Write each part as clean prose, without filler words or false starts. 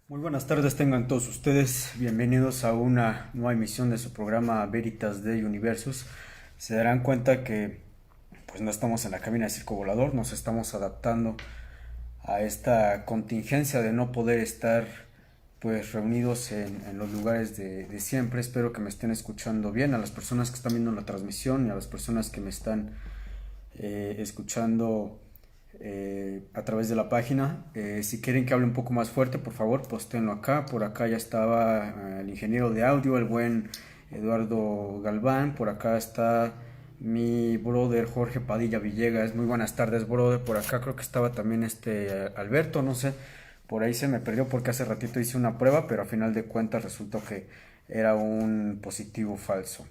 Muy buenas tardes tengan todos ustedes, bienvenidos a una nueva emisión de su programa Veritas de Universus. Se darán cuenta que pues no estamos en la cabina de circo volador, nos estamos adaptando a esta contingencia de no poder estar pues reunidos en los lugares de siempre. Espero que me estén escuchando bien, a las personas que están viendo la transmisión y a las personas que me están escuchando a través de la página. Si quieren que hable un poco más fuerte, por favor, postéenlo acá. Por acá ya estaba el ingeniero de audio, el buen Eduardo Galván. Por acá está mi brother Jorge Padilla Villegas. Muy buenas tardes, brother. Por acá creo que estaba también Alberto, no sé. Por ahí se me perdió porque hace ratito hice una prueba, pero a final de cuentas resultó que era un positivo falso.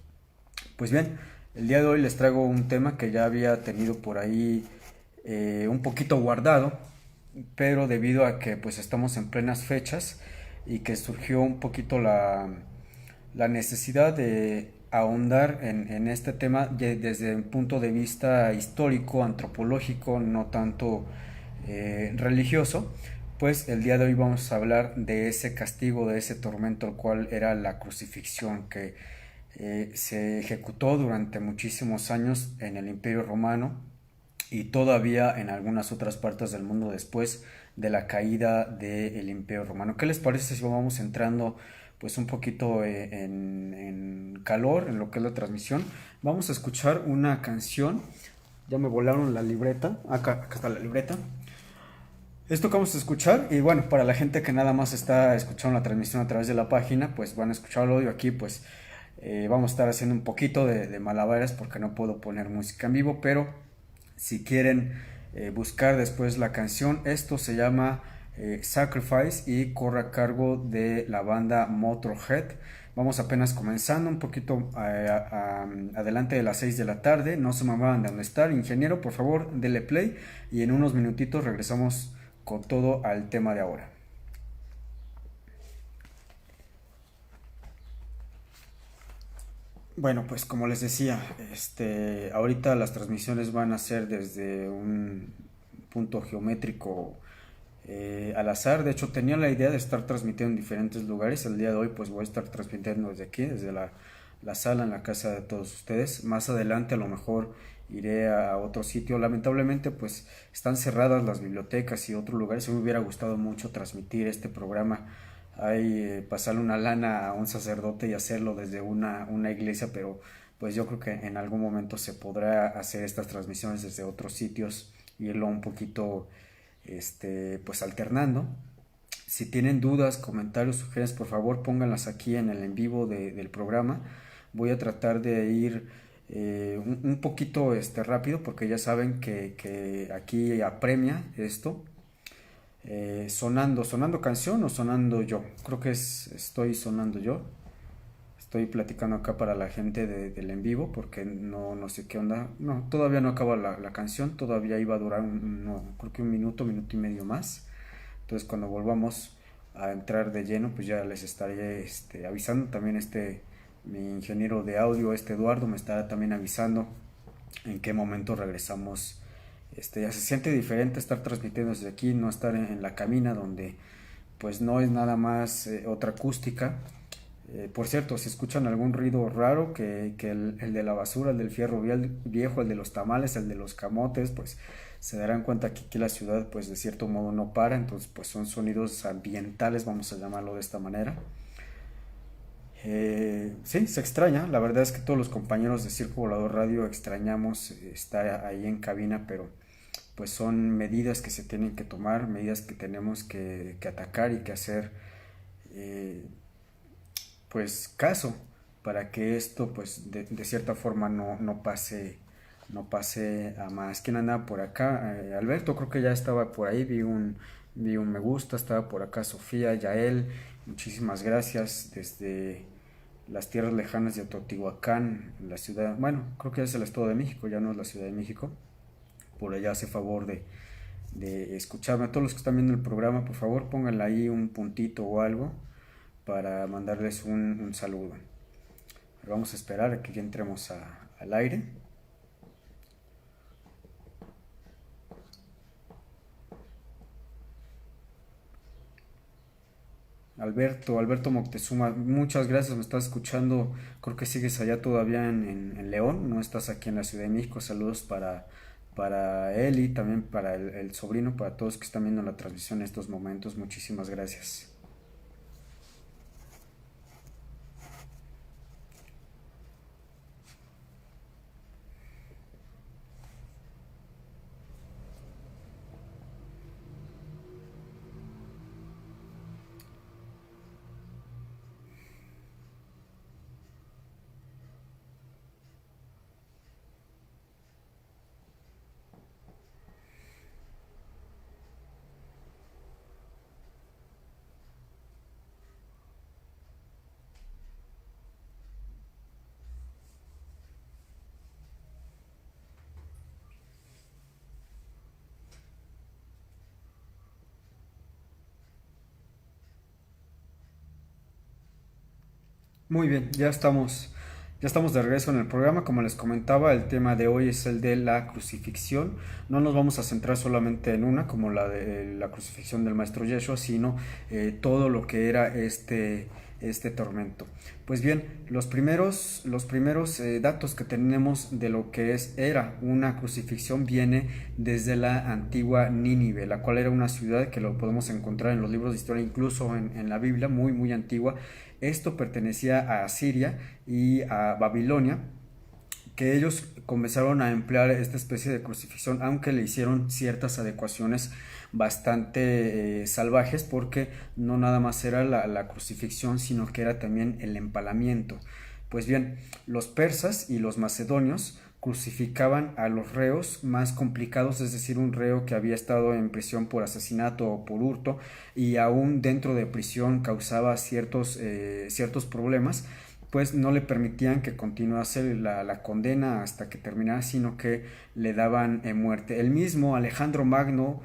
Pues bien, el día de hoy les traigo un tema que ya había tenido por ahí un poquito guardado, pero debido a que pues estamos en plenas fechas y que surgió un poquito la necesidad de ahondar en este tema desde un punto de vista histórico, antropológico, no tanto religioso, pues el día de hoy vamos a hablar de ese castigo, de ese tormento, el cual era la crucifixión, que se ejecutó durante muchísimos años en el Imperio Romano y todavía en algunas otras partes del mundo después de la caída del Imperio Romano. ¿Qué les parece si vamos entrando pues un poquito en calor en lo que es la transmisión? Vamos a escuchar una canción. Ya me volaron la libreta. Acá está la libreta. Esto que vamos a escuchar, y bueno, para la gente que nada más está escuchando la transmisión a través de la página, pues van a escuchar el audio aquí, pues vamos a estar haciendo un poquito de malabares porque no puedo poner música en vivo, pero si quieren buscar después la canción, esto se llama Sacrifice y corre a cargo de la banda Motorhead. Vamos apenas comenzando, un poquito adelante de las 6 de la tarde. No se me van de dónde estar, ingeniero, por favor, dele play y en unos minutitos regresamos con todo al tema de ahora. Bueno, pues como les decía, ahorita las transmisiones van a ser desde un punto geométrico al azar. De hecho, tenía la idea de estar transmitiendo en diferentes lugares. El día de hoy, pues voy a estar transmitiendo desde aquí, desde la sala en la casa de todos ustedes. Más adelante, a lo mejor iré a otro sitio. Lamentablemente, pues están cerradas las bibliotecas y otros lugares. A mí me hubiera gustado mucho transmitir este programa. Hay pasarle una lana a un sacerdote y hacerlo desde una iglesia, pero pues yo creo que en algún momento se podrá hacer estas transmisiones desde otros sitios y irlo un poquito pues alternando. Si tienen dudas, comentarios, sugerencias, por favor pónganlas aquí en el en vivo del programa. Voy a tratar de ir un poquito rápido porque ya saben que aquí apremia esto. Sonando canción o sonando yo. Creo que estoy sonando yo. Estoy platicando acá para la gente del en vivo porque no sé qué onda. No, todavía no acaba la canción. Todavía iba a durar creo que un minuto, minuto y medio más. Entonces cuando volvamos a entrar de lleno, pues ya les estaré avisando. También mi ingeniero de audio, Eduardo, me estará también avisando en qué momento regresamos. Ya se siente diferente estar transmitiendo desde aquí, no estar en la cabina donde pues no es nada más otra acústica. Por cierto, si escuchan algún ruido raro, que el de la basura, el del fierro viejo, el de los tamales, el de los camotes, pues se darán cuenta que aquí la ciudad pues de cierto modo no para, entonces pues son sonidos ambientales, vamos a llamarlo de esta manera. Sí, se extraña, la verdad es que todos los compañeros de Circo Volador Radio extrañamos estar ahí en cabina, pero pues son medidas que se tienen que tomar, medidas que tenemos que atacar y que hacer eh, pues caso para que esto pues de cierta forma no pase a más. ¿Quién andaba por acá? Alberto creo que ya estaba por ahí, vi un me gusta, estaba por acá Sofía, Yael, muchísimas gracias desde las tierras lejanas de Teotihuacán, la ciudad, bueno, creo que es el Estado de México, ya no es la Ciudad de México, por allá hace favor de escucharme. A todos los que están viendo el programa, por favor pónganle ahí un puntito o algo para mandarles un saludo. Vamos a esperar a que ya entremos al aire. Alberto Moctezuma, muchas gracias, me estás escuchando, creo que sigues allá todavía en León, no estás aquí en la Ciudad de México, saludos para él y también para el sobrino, para todos que están viendo la transmisión en estos momentos, muchísimas gracias. Muy bien, ya estamos de regreso en el programa. Como les comentaba, el tema de hoy es el de la crucifixión. No nos vamos a centrar solamente en una, como la de la crucifixión del Maestro Yeshua, sino todo lo que era este tormento. Pues bien, los primeros datos que tenemos de lo que era una crucifixión viene desde la antigua Nínive, la cual era una ciudad que lo podemos encontrar en los libros de historia, incluso en la Biblia, muy muy antigua. Esto pertenecía a Siria y a Babilonia, que ellos comenzaron a emplear esta especie de crucifixión, aunque le hicieron ciertas adecuaciones bastante salvajes, porque no nada más era la crucifixión, sino que era también el empalamiento. Pues bien, los persas y los macedonios crucificaban a los reos más complicados, es decir, un reo que había estado en prisión por asesinato o por hurto y aún dentro de prisión causaba ciertos problemas, pues no le permitían que continuase la condena hasta que terminara, sino que le daban muerte. El mismo Alejandro Magno,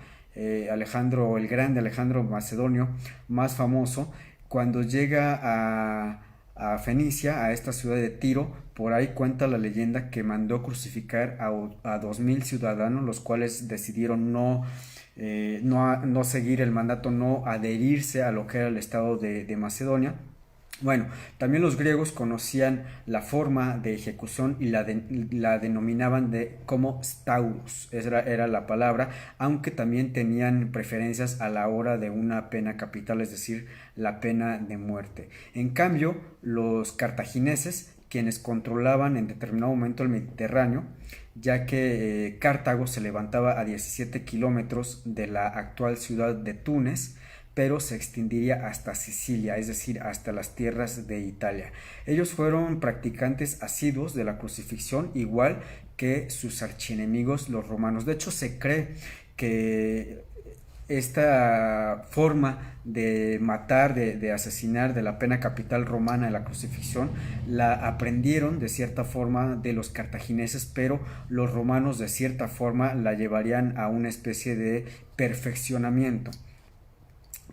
Alejandro el Grande, Alejandro Macedonio, más famoso, cuando llega a Fenicia, a esta ciudad de Tiro, por ahí cuenta la leyenda que mandó crucificar a 2000 ciudadanos, los cuales decidieron no seguir el mandato, no adherirse a lo que era el estado de Macedonia. Bueno, también los griegos conocían la forma de ejecución y la denominaban como staurus, esa era la palabra, aunque también tenían preferencias a la hora de una pena capital, es decir, la pena de muerte. En cambio, los cartagineses, quienes controlaban en determinado momento el Mediterráneo, ya que Cartago se levantaba a 17 kilómetros de la actual ciudad de Túnez, pero se extendería hasta Sicilia, es decir, hasta las tierras de Italia. Ellos fueron practicantes asiduos de la crucifixión, igual que sus archienemigos los romanos. De hecho, se cree que esta forma de matar, de asesinar, de la pena capital romana, de la crucifixión, la aprendieron de cierta forma de los cartagineses, pero los romanos de cierta forma la llevarían a una especie de perfeccionamiento.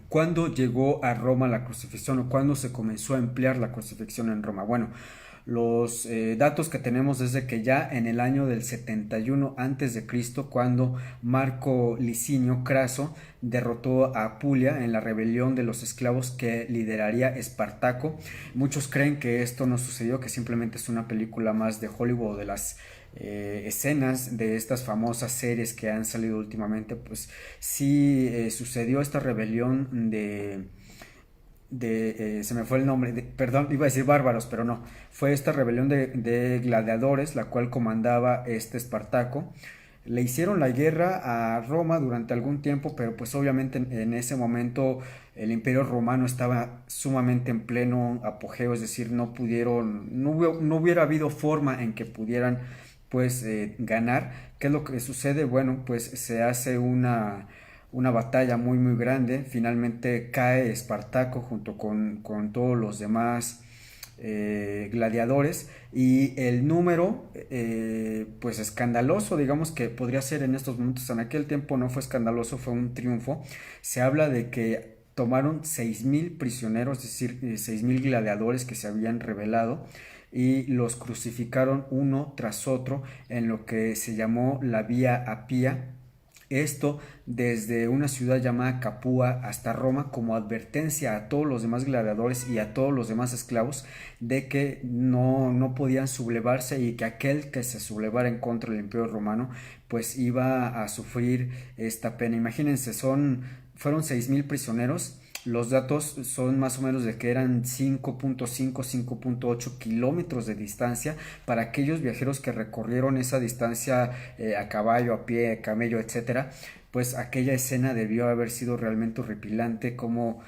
¿Cuándo llegó a Roma la crucifixión o cuándo se comenzó a emplear la crucifixión en Roma? Bueno, los datos que tenemos es de que ya en el año del 71 antes de Cristo, cuando Marco Licinio Craso derrotó a Apulia en la rebelión de los esclavos que lideraría Espartaco. Muchos creen que esto no sucedió, que simplemente es una película más de Hollywood, de las escenas de estas famosas series que han salido últimamente. Pues sí sucedió esta rebelión se me fue el nombre, perdón, iba a decir bárbaros, pero no, fue esta rebelión de gladiadores, la cual comandaba este Espartaco. Le hicieron la guerra a Roma durante algún tiempo, pero pues obviamente en ese momento el Imperio Romano estaba sumamente en pleno apogeo, es decir, no hubiera habido forma en que pudieran pues ganar. ¿Qué es lo que sucede? Bueno, pues se hace una batalla muy muy grande, finalmente cae Espartaco junto con todos los demás gladiadores, y el número pues escandaloso, digamos que podría ser en estos momentos, en aquel tiempo no fue escandaloso, fue un triunfo. Se habla de que tomaron 6,000 prisioneros, es decir, 6,000 gladiadores que se habían rebelado, y los crucificaron uno tras otro en lo que se llamó la Vía Apia. Esto desde una ciudad llamada Capua hasta Roma, como advertencia a todos los demás gladiadores y a todos los demás esclavos de que no podían sublevarse, y que aquel que se sublevara en contra del Imperio Romano pues iba a sufrir esta pena. Imagínense, fueron 6,000 prisioneros. Los datos son más o menos de que eran 5.8 kilómetros de distancia para aquellos viajeros que recorrieron esa distancia a caballo, a pie, a camello, etcétera. Pues aquella escena debió haber sido realmente horripilante, como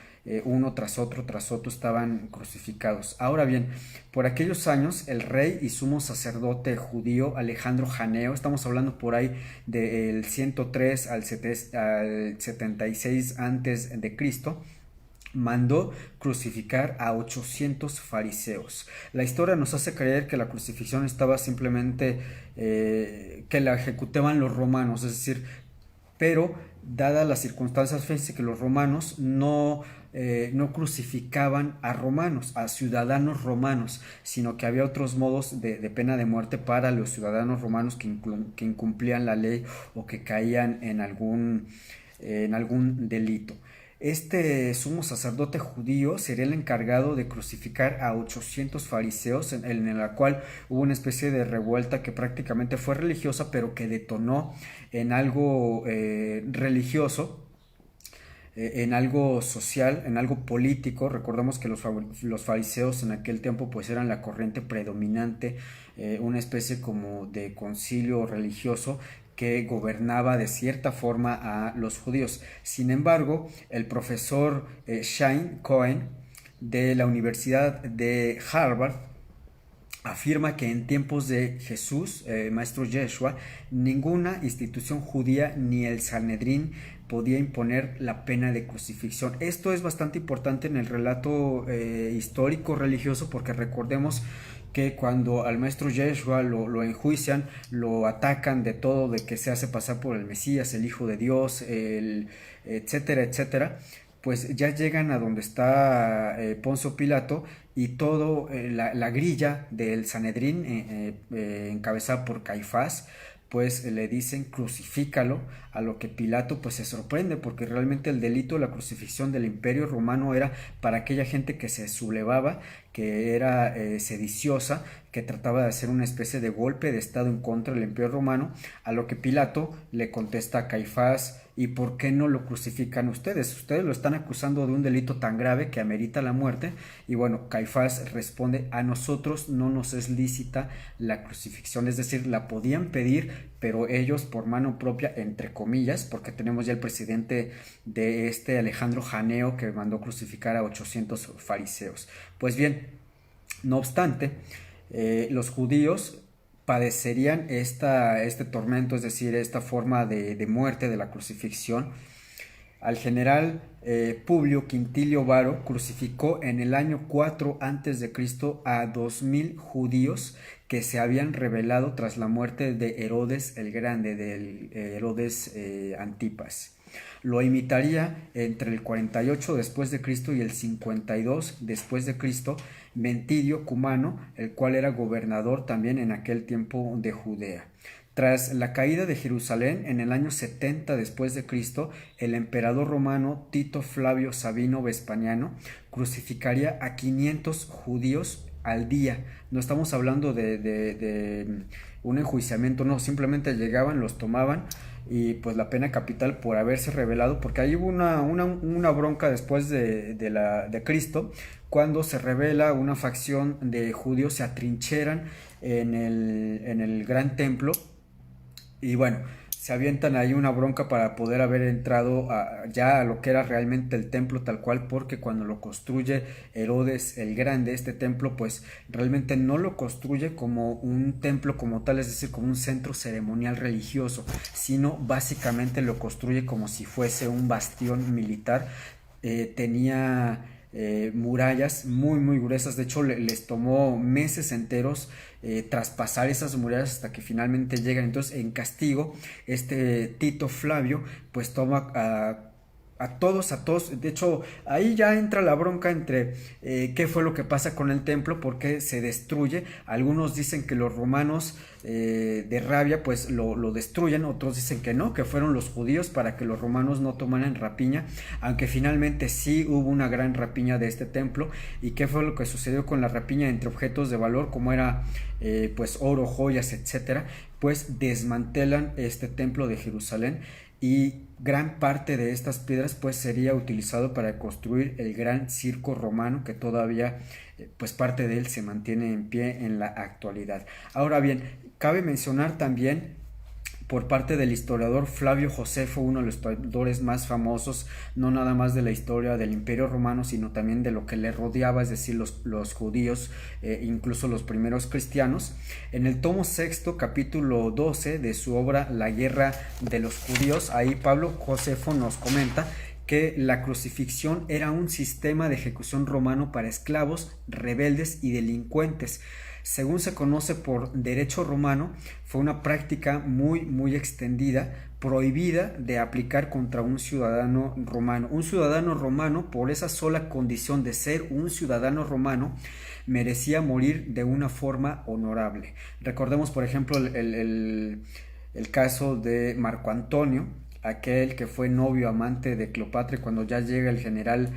uno tras otro estaban crucificados. Ahora bien, por aquellos años el rey y sumo sacerdote judío Alejandro Janeo, estamos hablando por ahí del 103 al 76 antes de Cristo, mandó crucificar a 800 fariseos. La historia nos hace creer que la crucifixión estaba simplemente que la ejecutaban los romanos, es decir, pero dadas las circunstancias, fíjense que los romanos no crucificaban a romanos, a ciudadanos romanos, sino que había otros modos de pena de muerte para los ciudadanos romanos que incumplían la ley o que caían en algún delito. Este sumo sacerdote judío sería el encargado de crucificar a 800 fariseos, en la cual hubo una especie de revuelta que prácticamente fue religiosa, pero que detonó en algo religioso, en algo social, en algo político. Recordemos que los fariseos en aquel tiempo pues eran la corriente predominante, una especie como de concilio religioso que gobernaba de cierta forma a los judíos. Sin embargo, el profesor Shane Cohen de la Universidad de Harvard afirma que en tiempos de Jesús, maestro Yeshua, ninguna institución judía ni el Sanedrín podía imponer la pena de crucifixión. Esto es bastante importante en el relato histórico religioso, porque recordemos que cuando al maestro Yeshua lo enjuician, lo atacan de todo, de que se hace pasar por el Mesías, el Hijo de Dios, etcétera, etcétera, pues ya llegan a donde está Poncio Pilato, y todo la grilla del Sanedrín, encabezada por Caifás, pues le dicen crucifícalo, a lo que Pilato pues se sorprende, porque realmente el delito de la crucifixión del Imperio Romano era para aquella gente que se sublevaba, que era sediciosa, que trataba de hacer una especie de golpe de estado en contra del Imperio Romano, a lo que Pilato le contesta a Caifás: ¿y por qué no lo crucifican ustedes? Ustedes lo están acusando de un delito tan grave que amerita la muerte. Y bueno, Caifás responde: a nosotros no nos es lícita la crucifixión, es decir, la podían pedir, pero ellos por mano propia, entre comillas, porque tenemos ya el presidente de Alejandro Janeo, que mandó crucificar a 800 fariseos. Pues bien, no obstante, los judíos padecerían este tormento, es decir, esta forma de muerte de la crucifixión. Al general Publio Quintilio Varo crucificó en el año 4 a.C. a 2,000 judíos que se habían rebelado tras la muerte de Herodes el Grande, del Herodes Antipas. Lo imitaría entre el 48 después de Cristo y el 52 después de Cristo Mentidio Cumano, el cual era gobernador también en aquel tiempo de Judea. Tras la caída de Jerusalén en el año 70 después de Cristo, el emperador romano Tito Flavio Sabino Vespasiano crucificaría a 500 judíos al día. No estamos hablando de un enjuiciamiento, no, simplemente llegaban, los tomaban y pues la pena capital por haberse rebelado, porque ahí hubo una bronca después de Cristo, cuando se rebela una facción de judíos, se atrincheran en el gran templo y bueno, se avientan ahí una bronca para poder haber entrado ya a lo que era realmente el templo tal cual, porque cuando lo construye Herodes el Grande, este templo, pues realmente no lo construye como un templo como tal, es decir, como un centro ceremonial religioso, sino básicamente lo construye como si fuese un bastión militar. Tenía murallas muy gruesas, de hecho les tomó meses enteros traspasar esas murallas hasta que finalmente llegan. Entonces, en castigo, este Tito Flavio pues toma a todos, de hecho ahí ya entra la bronca entre qué fue lo que pasa con el templo, por qué se destruye. Algunos dicen que los romanos de rabia pues lo destruyen, otros dicen que no, que fueron los judíos para que los romanos no tomaran rapiña, aunque finalmente sí hubo una gran rapiña de este templo. ¿Y qué fue lo que sucedió con la rapiña entre objetos de valor como era pues oro, joyas, etcétera? Pues desmantelan este templo de Jerusalén y gran parte de estas piedras pues sería utilizado para construir el gran circo romano, que todavía pues parte de él se mantiene en pie en la actualidad. Ahora bien, cabe mencionar también por parte del historiador Flavio Josefo, uno de los historiadores más famosos, no nada más de la historia del Imperio Romano, sino también de lo que le rodeaba, es decir, los judíos, incluso los primeros cristianos. En el tomo sexto, capítulo 12 de su obra La guerra de los judíos, ahí Pablo Josefo nos comenta que la crucifixión era un sistema de ejecución romano para esclavos, rebeldes y delincuentes. Según se conoce por derecho romano, fue una práctica muy extendida, prohibida de aplicar contra un ciudadano romano. Un ciudadano romano, por esa sola condición de ser un ciudadano romano, merecía morir de una forma honorable. Recordemos, por ejemplo, el caso de Marco Antonio, aquel que fue novio, amante de Cleopatra, y cuando ya llega el general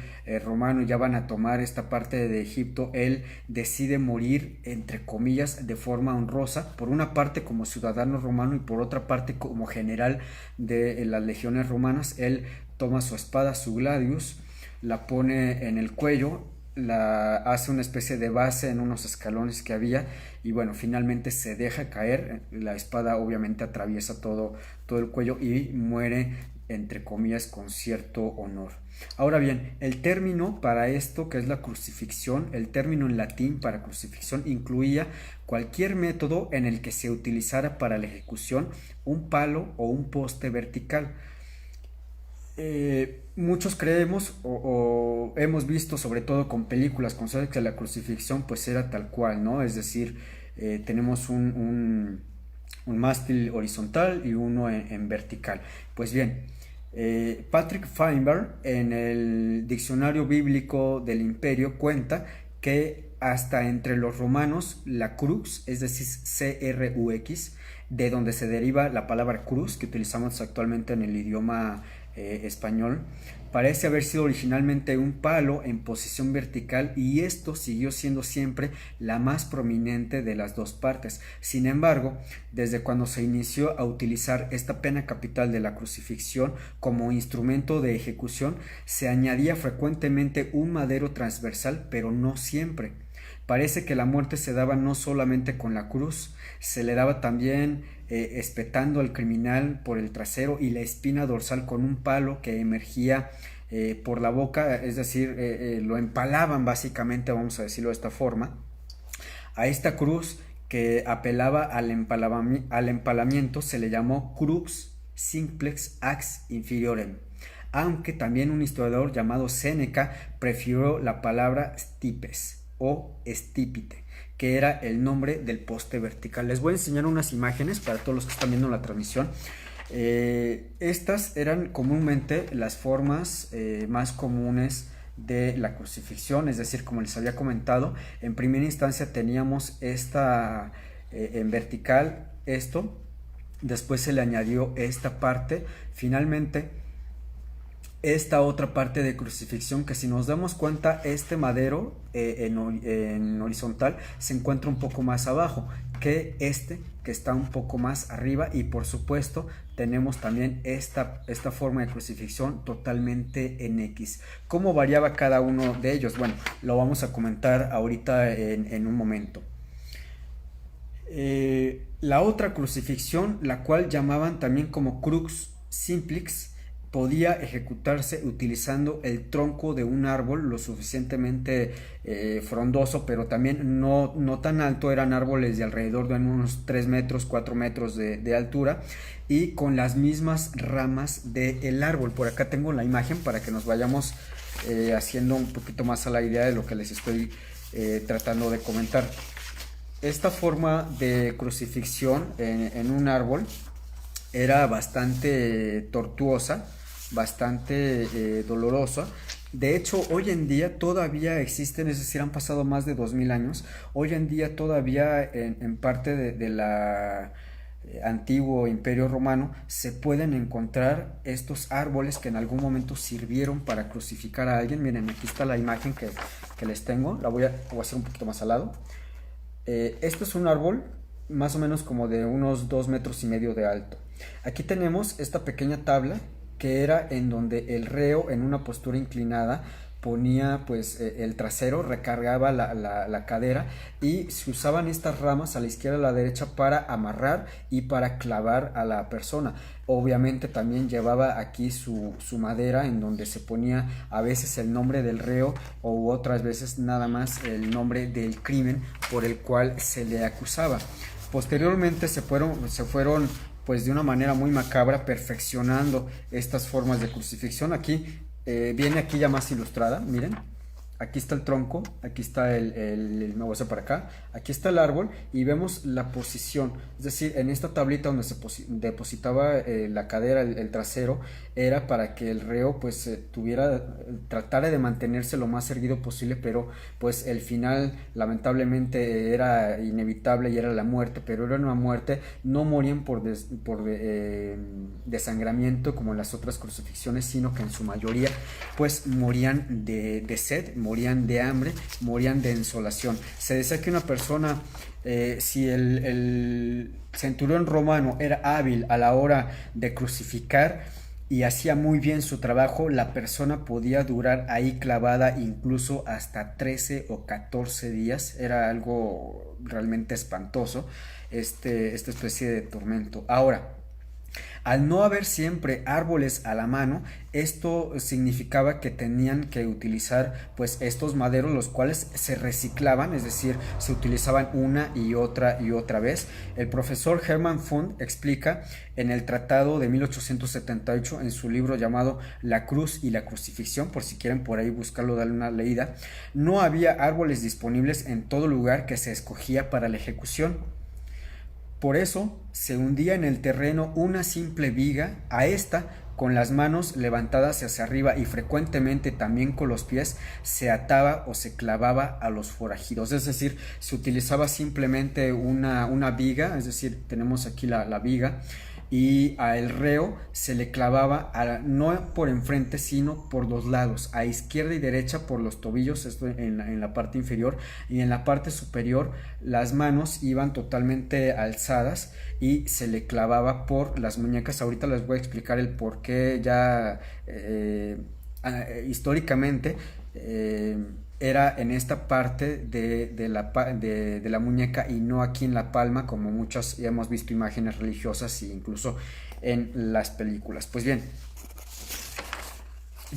romano y ya van a tomar esta parte de Egipto, él decide morir, entre comillas, de forma honrosa, por una parte como ciudadano romano y por otra parte como general de las legiones romanas. Él toma su espada, su gladius, la pone en el cuello, la hace una especie de base en unos escalones que había y bueno, finalmente se deja caer, la espada obviamente atraviesa todo el cuello y muere, entre comillas, con cierto honor. Ahora bien, el término para esto, que es la crucifixión, el término en latín para crucifixión incluía cualquier método en el que se utilizara para la ejecución un palo o un poste vertical. Muchos creemos o hemos visto, sobre todo con películas, con series, que la crucifixión pues era tal cual, ¿no? Es decir, tenemos un mástil horizontal y uno en vertical. Pues bien, Patrick Feinberg en el Diccionario Bíblico del Imperio cuenta que hasta entre los romanos la crux, es decir, crux, de donde se deriva la palabra cruz que utilizamos actualmente en el idioma español, parece haber sido originalmente un palo en posición vertical y esto siguió siendo siempre la más prominente de las dos partes. Sin embargo, desde cuando se inició a utilizar esta pena capital de la crucifixión como instrumento de ejecución, se añadía frecuentemente un madero transversal, pero no siempre. Parece que la muerte se daba no solamente con la cruz, se le daba también espetando al criminal por el trasero y la espina dorsal con un palo que emergía por la boca, es decir, lo empalaban básicamente, vamos a decirlo de esta forma. A esta cruz que apelaba al empalamiento se le llamó crux simplex ax inferiorem, aunque también un historiador llamado Séneca prefirió la palabra stipes o estípite, que era el nombre del poste vertical. Les voy a enseñar unas imágenes para todos los que están viendo la transmisión. Estas eran comúnmente las formas más comunes de la crucifixión, es decir, como les había comentado, en primera instancia teníamos esta en vertical, esto, después se le añadió esta parte, finalmente esta otra parte de crucifixión, que si nos damos cuenta, este madero en horizontal se encuentra un poco más abajo que este, que está un poco más arriba. Y por supuesto tenemos también esta forma de crucifixión totalmente en X. ¿Cómo variaba cada uno de ellos? Bueno, lo vamos a comentar ahorita en un momento. La otra crucifixión, la cual llamaban también como crux simplix, podía ejecutarse utilizando el tronco de un árbol lo suficientemente frondoso, pero también no tan alto. Eran árboles de alrededor de unos 3 metros, 4 metros de altura, y con las mismas ramas del árbol. Por acá tengo la imagen para que nos vayamos haciendo un poquito más a la idea de lo que les estoy tratando de comentar. Esta forma de crucifixión en un árbol era bastante tortuosa, bastante dolorosa. De hecho, hoy en día todavía existen, es decir, han pasado más de 2000 años. Hoy en día todavía en parte de la antiguo Imperio Romano se pueden encontrar estos árboles que en algún momento sirvieron para crucificar a alguien. Miren, aquí está la imagen que les tengo. Voy a hacer un poquito más al lado. Esto es un árbol más o menos como de unos 2 metros y medio de alto. Aquí tenemos esta pequeña tabla que era en donde el reo, en una postura inclinada, ponía pues el trasero, recargaba la cadera, y se usaban estas ramas a la izquierda y a la derecha para amarrar y para clavar a la persona. Obviamente también llevaba aquí su madera, en donde se ponía a veces el nombre del reo, o otras veces nada más el nombre del crimen por el cual se le acusaba. Posteriormente se fueron pues de una manera muy macabra perfeccionando estas formas de crucifixión. Aquí viene aquí ya más ilustrada, miren. Aquí está el tronco, aquí está me voy a hacer para acá, aquí está el árbol, y vemos la posición. Es decir, en esta tablita donde se depositaba la cadera, el trasero, era para que el reo pues tratara de mantenerse lo más erguido posible, pero pues el final lamentablemente era inevitable y era la muerte. Pero era una muerte, no morían por desangramiento como en las otras crucifixiones, sino que en su mayoría pues morían de sed, morían de hambre, morían de insolación. Se decía que una persona, si el centurión romano era hábil a la hora de crucificar y hacía muy bien su trabajo, la persona podía durar ahí clavada incluso hasta 13 o 14 días. Era algo realmente espantoso, esta especie de tormento. Ahora, al no haber siempre árboles a la mano, esto significaba que tenían que utilizar pues estos maderos, los cuales se reciclaban, es decir, se utilizaban una y otra vez. El profesor Hermann Fund explica en el tratado de 1878, en su libro llamado La cruz y la crucifixión, por si quieren por ahí buscarlo, darle una leída: no había árboles disponibles en todo lugar que se escogía para la ejecución. Por eso se hundía en el terreno una simple viga, a esta con las manos levantadas hacia arriba y frecuentemente también con los pies se ataba o se clavaba a los forajidos. Es decir, se utilizaba simplemente una viga, es decir, tenemos aquí la viga, y al reo se le clavaba no por enfrente sino por los lados, a izquierda y derecha por los tobillos, esto en la parte inferior, y en la parte superior las manos iban totalmente alzadas y se le clavaba por las muñecas. Ahorita les voy a explicar el por qué ya históricamente era en esta parte de la muñeca y no aquí en la palma, como muchas ya hemos visto imágenes religiosas e incluso en las películas. Pues bien,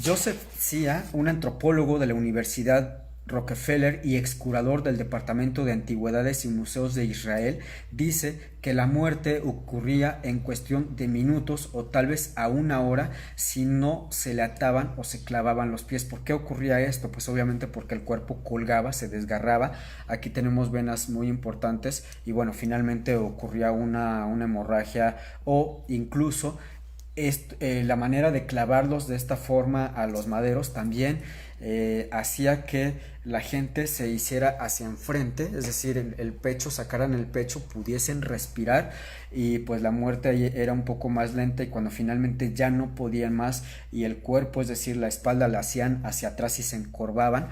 Joseph Zia, un antropólogo de la Universidad Rockefeller y ex curador del Departamento de Antigüedades y Museos de Israel, dice que la muerte ocurría en cuestión de minutos o tal vez a una hora si no se le ataban o se clavaban los pies. ¿Por qué ocurría esto? Pues obviamente porque el cuerpo colgaba, se desgarraba. Aquí tenemos venas muy importantes y bueno, finalmente ocurría una hemorragia, o incluso La manera de clavarlos de esta forma a los maderos también hacía que la gente se hiciera hacia enfrente, es decir, el pecho, sacaran el pecho, pudiesen respirar, y pues la muerte ahí era un poco más lenta, y cuando finalmente ya no podían más y el cuerpo, es decir, la espalda, la hacían hacia atrás y se encorvaban,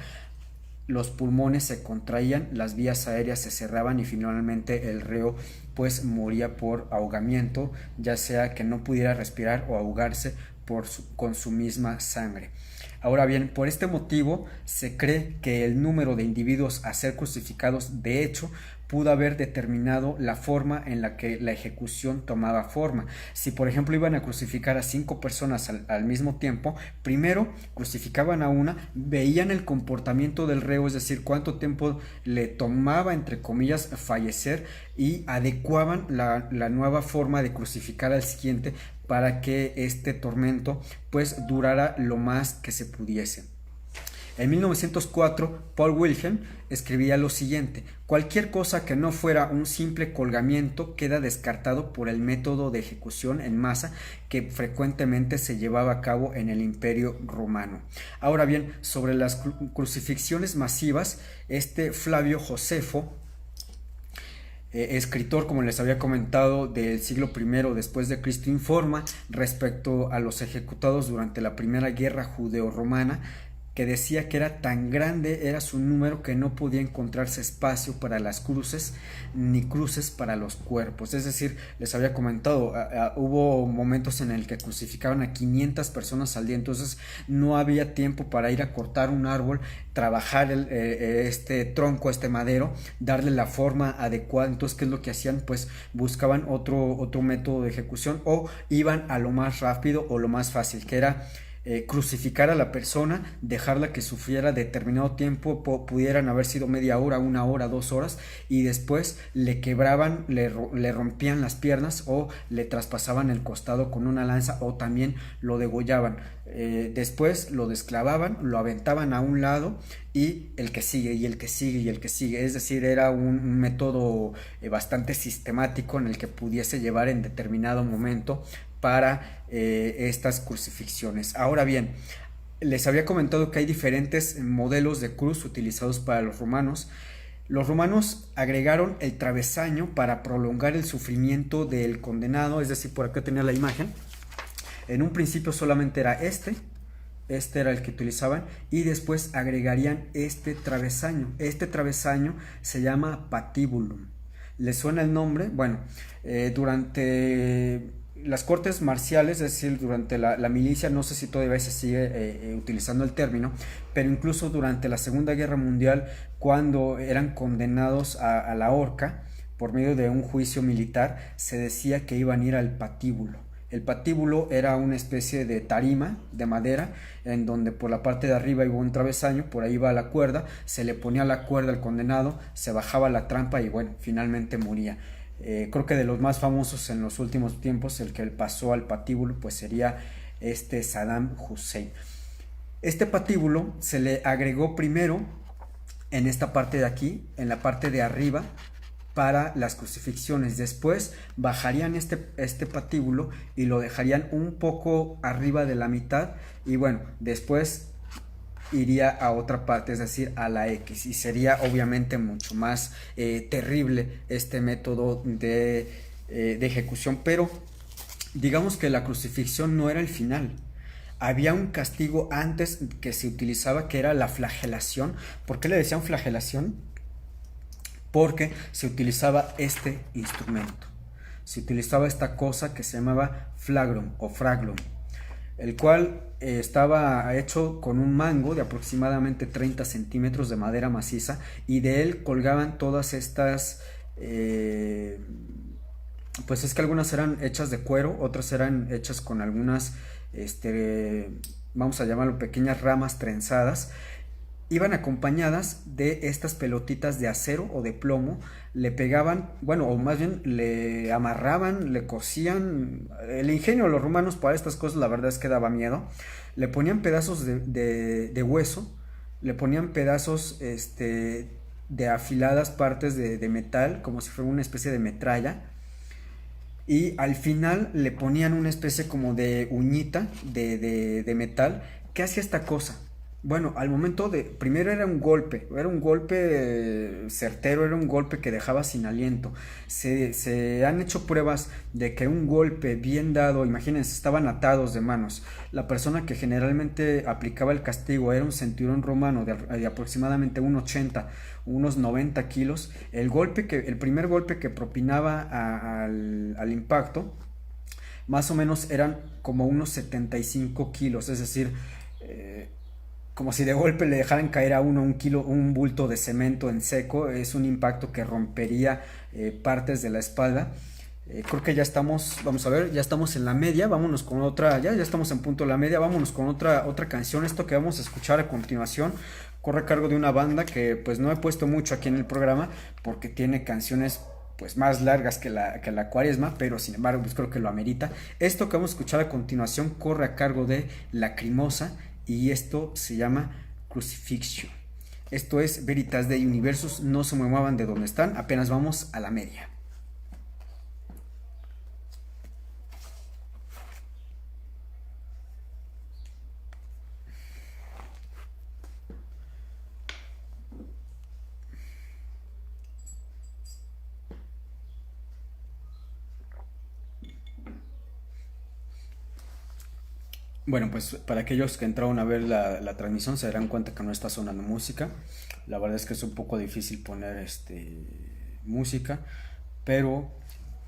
los pulmones se contraían, las vías aéreas se cerraban y finalmente el reo pues moría por ahogamiento, ya sea que no pudiera respirar o ahogarse con su misma sangre. Ahora bien, por este motivo se cree que el número de individuos a ser crucificados de hecho pudo haber determinado la forma en la que la ejecución tomaba forma. Si por ejemplo iban a crucificar a 5 personas al mismo tiempo, primero crucificaban a una, veían el comportamiento del reo, es decir, cuánto tiempo le tomaba, entre comillas, fallecer, y adecuaban la nueva forma de crucificar al siguiente para que este tormento pues durara lo más que se pudiese. En 1904, Paul Wilhelm escribía lo siguiente: cualquier cosa que no fuera un simple colgamiento queda descartado por el método de ejecución en masa que frecuentemente se llevaba a cabo en el Imperio Romano. Ahora bien, sobre las crucifixiones masivas, Flavio Josefo, escritor, como les había comentado, del siglo I después de Cristo, informa respecto a los ejecutados durante la primera guerra judeo-romana, que decía que era tan grande era su número que no podía encontrarse espacio para las cruces ni cruces para los cuerpos. Es decir, les había comentado, hubo momentos en el que crucificaban a 500 personas al día, entonces no había tiempo para ir a cortar un árbol, trabajar este tronco, este madero, darle la forma adecuada. Entonces, ¿qué es lo que hacían? Pues buscaban otro método de ejecución, o iban a lo más rápido o lo más fácil, que era crucificar a la persona, dejarla que sufriera determinado tiempo, pudieran haber sido media hora, 1 hora, 2 horas, y después le quebraban, le rompían las piernas o le traspasaban el costado con una lanza, o también lo degollaban. Después lo desclavaban, lo aventaban a un lado, y el que sigue, y el que sigue, y el que sigue. Es decir, era un método bastante sistemático en el que pudiese llevar en determinado momento para estas crucifixiones. Ahora bien, les había comentado que hay diferentes modelos de cruz utilizados para los romanos. Los romanos agregaron el travesaño para prolongar el sufrimiento del condenado, es decir, por acá tenía la imagen. En un principio solamente era este era el que utilizaban, y después agregarían este travesaño. Este travesaño se llama patibulum. ¿Les suena el nombre? Bueno, durante las cortes marciales, es decir, durante la milicia, no sé si todavía se sigue utilizando el término, pero incluso durante la Segunda Guerra Mundial, cuando eran condenados a la horca por medio de un juicio militar, se decía que iban a ir al patíbulo. El patíbulo era una especie de tarima de madera en donde por la parte de arriba iba un travesaño, por ahí iba la cuerda, se le ponía la cuerda al condenado, se bajaba la trampa y bueno, finalmente moría. Creo que de los más famosos en los últimos tiempos, el que pasó al patíbulo, pues sería Saddam Hussein. Este patíbulo se le agregó primero en esta parte de aquí, en la parte de arriba, para las crucifixiones. Después bajarían este patíbulo y lo dejarían un poco arriba de la mitad, y bueno, después iría a otra parte, es decir, a la X, y sería obviamente mucho más terrible este método de ejecución. Pero digamos que la crucifixión no era el final. Había un castigo antes que se utilizaba, que era la flagelación. ¿Por qué le decían flagelación? Porque se utilizaba este instrumento. Se utilizaba esta cosa que se llamaba flagrum o fraglum, el cual estaba hecho con un mango de aproximadamente 30 centímetros de madera maciza, y de él colgaban todas estas pues es que algunas eran hechas de cuero, otras eran hechas con algunas vamos a llamarlo pequeñas ramas trenzadas. Iban acompañadas de estas pelotitas de acero o de plomo, le pegaban, bueno, o más bien le amarraban, le cosían. El ingenio de los romanos para estas cosas, la verdad es que daba miedo. Le ponían pedazos de hueso, le ponían pedazos de afiladas partes de metal, como si fuera una especie de metralla, y al final le ponían una especie como de uñita de metal que hacía esta cosa. Bueno, al momento de, primero era un golpe certero, era un golpe que dejaba sin aliento. Se han hecho pruebas de que un golpe bien dado, imagínense, estaban atados de manos. La persona que generalmente aplicaba el castigo era un centurión romano de aproximadamente un 80, unos 90 kilos. El primer golpe que propinaba al impacto, más o menos eran como unos 75 kilos, es decir, eh, como si de golpe le dejaran caer a uno un kilo, un bulto de cemento en seco. Es un impacto que rompería partes de la espalda. Creo que ya estamos, vamos a ver, ya estamos en la media, vámonos con otra, ya estamos en punto de la media, vámonos con otra canción. Esto que vamos a escuchar a continuación corre a cargo de una banda que pues no he puesto mucho aquí en el programa porque tiene canciones pues más largas que la cuaresma, pero sin embargo pues creo que lo amerita. Esto que vamos a escuchar a continuación corre a cargo de Lacrimosa y esto se llama Crucifixion. Esto es Veritas Dei Universus, no se muevan de donde están, apenas vamos a la media. Bueno, pues para aquellos que entraron a ver la transmisión se darán cuenta que no está sonando música. La verdad es que es un poco difícil poner música, pero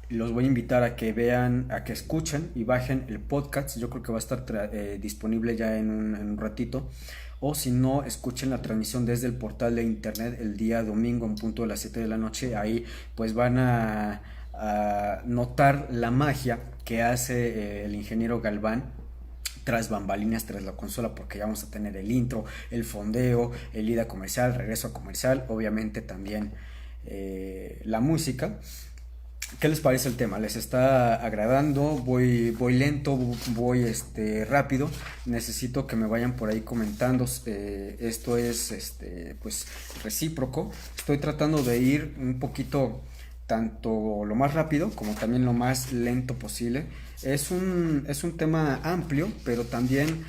los voy a invitar a que vean, a que escuchen y bajen el podcast. Yo creo que va a estar disponible ya en un ratito. O si no, escuchen la transmisión desde el portal de internet el día domingo en punto de las 7 de la noche. Ahí pues van a notar la magia que hace el ingeniero Galván tras bambalinas, tras la consola, porque ya vamos a tener el intro, el fondeo, el ida comercial, regreso a comercial, obviamente también la música. ¿Qué les parece el tema? ¿Les está agradando? Voy lento, voy rápido. Necesito que me vayan por ahí comentando. Esto es pues recíproco. Estoy tratando de ir un poquito tanto lo más rápido como también lo más lento posible. Es un tema amplio, pero también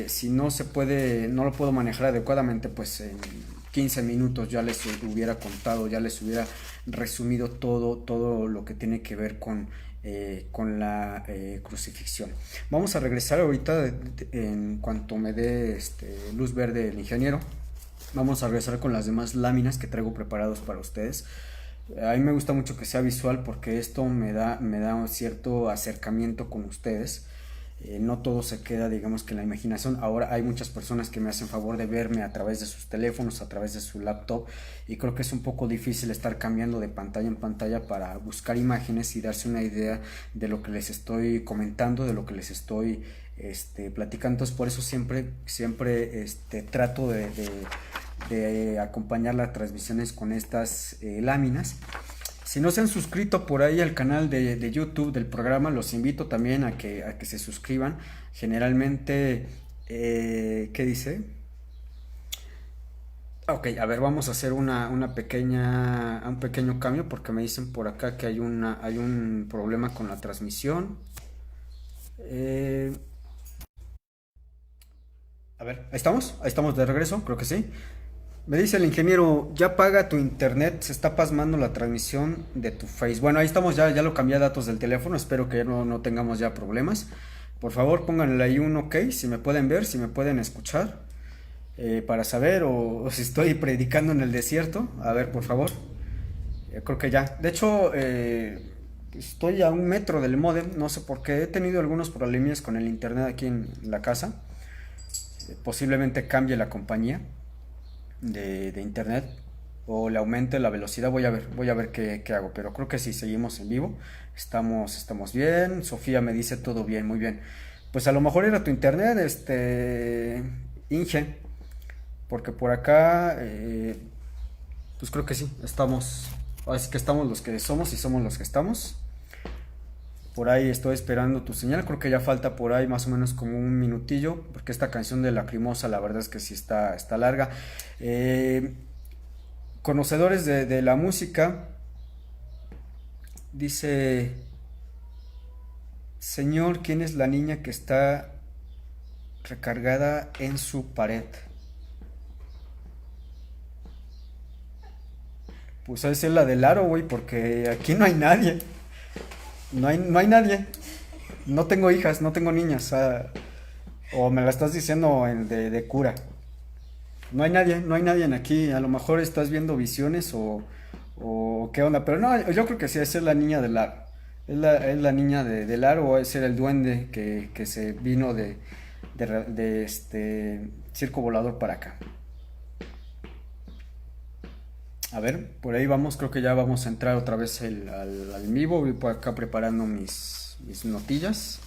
si no se puede, no lo puedo manejar adecuadamente, pues en 15 minutos ya les hubiera contado, ya les hubiera resumido todo lo que tiene que ver con la crucifixión. Vamos a regresar ahorita en cuanto me dé luz verde el ingeniero. Vamos a regresar con las demás láminas que traigo preparados para ustedes. A mí me gusta mucho que sea visual porque esto me da un cierto acercamiento con ustedes. No todo se queda, digamos, que en la imaginación. Ahora hay muchas personas que me hacen favor de verme a través de sus teléfonos, a través de su laptop, y creo que es un poco difícil estar cambiando de pantalla en pantalla para buscar imágenes y darse una idea de lo que les estoy comentando, de lo que les estoy platicando. Entonces por eso siempre trato de acompañar las transmisiones con estas láminas. Si no se han suscrito por ahí al canal de YouTube del programa, los invito también a que se suscriban. Generalmente, ¿qué dice? Ok, a ver, vamos a hacer un pequeño cambio porque me dicen por acá que hay un problema con la transmisión. Eh, a ver, ahí estamos de regreso, creo que sí. Me dice el ingeniero, ya paga tu internet, se está pasmando la transmisión de tu Face. Bueno, ahí estamos, ya lo cambié a datos del teléfono, espero que no tengamos ya problemas. Por favor, pónganle ahí un ok, si me pueden ver, si me pueden escuchar, para saber o si estoy predicando en el desierto. A ver, por favor. Creo que ya. De hecho, estoy a 1 metro del módem, no sé por qué. He tenido algunos problemas con el internet aquí en la casa. Posiblemente cambie la compañía de internet o le aumente la velocidad. Voy a ver qué hago, pero creo que sí, seguimos en vivo, estamos bien. Sofía me dice todo bien, muy bien. Pues a lo mejor era tu internet, Inge, porque por acá pues creo que sí, así que estamos los que somos y somos los que estamos. Por ahí estoy esperando tu señal, creo que ya falta por ahí más o menos como un minutillo, porque esta canción de Lacrimosa la verdad es que sí está larga. Conocedores de la música, dice Señor, ¿quién es la niña que está recargada en su pared? Pues esa es la del aro, güey, porque aquí no hay nadie. No hay nadie. No tengo hijas, no tengo niñas. O me la estás diciendo de cura. No hay nadie en aquí. A lo mejor estás viendo visiones o qué onda. Pero no, yo creo que sí, esa es la niña del aro. Es la niña del aro o ese era el duende que se vino de este circo volador para acá. A ver, por ahí vamos, creo que ya vamos a entrar otra vez al vivo. Voy por acá preparando mis notillas.